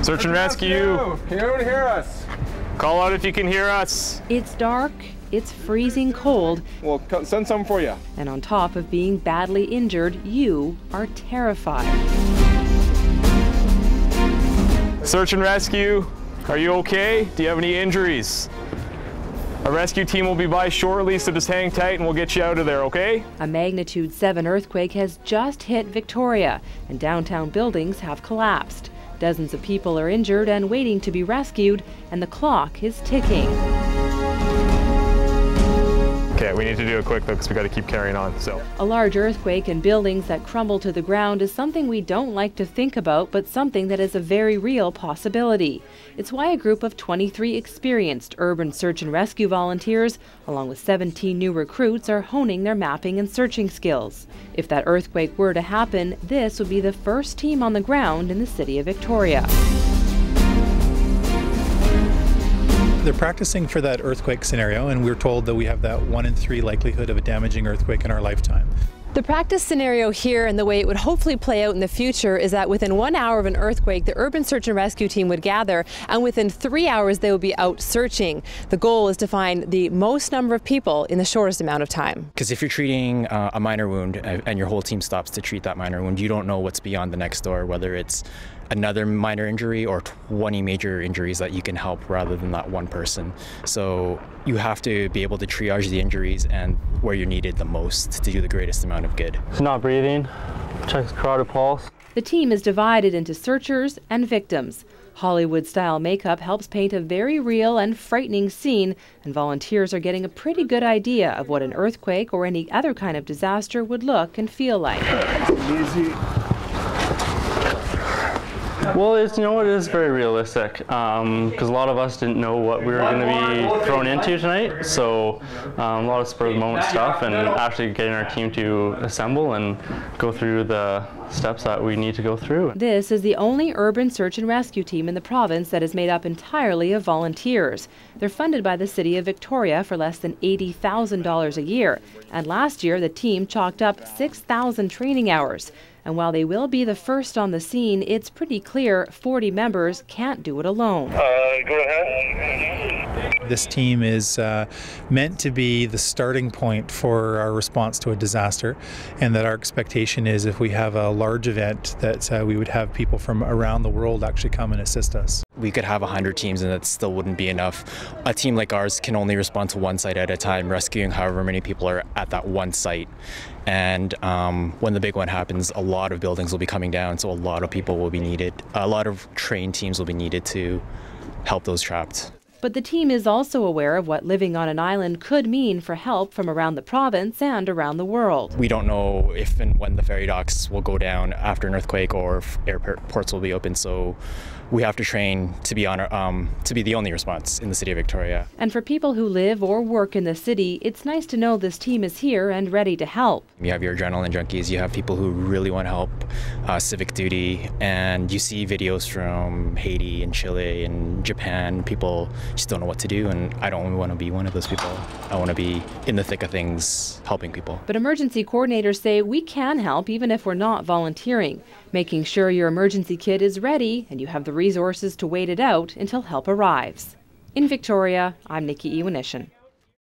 Search and rescue. Can anyone hear us? Call out if you can hear us. It's dark, it's freezing cold. We'll send some for you. And on top of being badly injured, you are terrified. Search and rescue. Are you okay? Do you have any injuries? A rescue team will be by shortly, so just hang tight and we'll get you out of there, okay? A magnitude 7 earthquake has just hit Victoria, and downtown buildings have collapsed. Dozens of people are injured and waiting to be rescued, and the clock is ticking. Okay, we need to do it quick though, because we got to keep carrying on. So, a large earthquake and buildings that crumble to the ground is something we don't like to think about, but something that is a very real possibility. It's why a group of 23 experienced urban search and rescue volunteers, along with 17 new recruits, are honing their mapping and searching skills. If that earthquake were to happen, this would be the first team on the ground in the city of Victoria. They're practicing for that earthquake scenario, and we're told that we have that 1 in 3 likelihood of a damaging earthquake in our lifetime. The practice scenario here and the way it would hopefully play out in the future is that within 1 hour of an earthquake, the urban search and rescue team would gather, and within 3 hours they would be out searching. The goal is to find the most number of people in the shortest amount of time. Because if you're treating a minor wound and your whole team stops to treat that minor wound, you don't know what's beyond the next door, whether it's another minor injury or 20 major injuries that you can help rather than that one person. So you have to be able to triage the injuries and where you're needed the most to do the greatest amount of good. He's not breathing. Check his carotid pulse. The team is divided into searchers and victims. Hollywood-style makeup helps paint a very real and frightening scene, and volunteers are getting a pretty good idea of what an earthquake or any other kind of disaster would look and feel like. Easy. Well, it is very realistic because a lot of us didn't know what we were going to be thrown into tonight. So a lot of spur of the moment stuff, and actually getting our team to assemble and go through the steps that we need to go through. This is the only urban search and rescue team in the province that is made up entirely of volunteers. They're funded by the city of Victoria for less than $80,000 a year. And last year, the team chalked up 6,000 training hours. And while they will be the first on the scene, it's pretty clear 40 members can't do it alone. Go ahead. This team is meant to be the starting point for our response to a disaster, and that our expectation is if we have a large event that we would have people from around the world actually come and assist us. We could have 100 teams and that still wouldn't be enough. A team like ours can only respond to one site at a time, rescuing however many people are at that one site. And when the big one happens, a lot of buildings will be coming down, so a lot of people will be needed. A lot of trained teams will be needed to help those trapped. But the team is also aware of what living on an island could mean for help from around the province and around the world. We don't know if and when the ferry docks will go down after an earthquake or if airports will be open, so we have to train to be the only response in the city of Victoria. And for people who live or work in the city, it's nice to know this team is here and ready to help. You have your adrenaline junkies, you have people who really want to help, civic duty, and you see videos from Haiti and Chile and Japan. People just don't know what to do, and I don't want to be one of those people. I want to be in the thick of things, helping people. But emergency coordinators say we can help even if we're not volunteering, making sure your emergency kit is ready and you have the resources to wait it out until help arrives. In Victoria, I'm Nikki Ewanyshyn.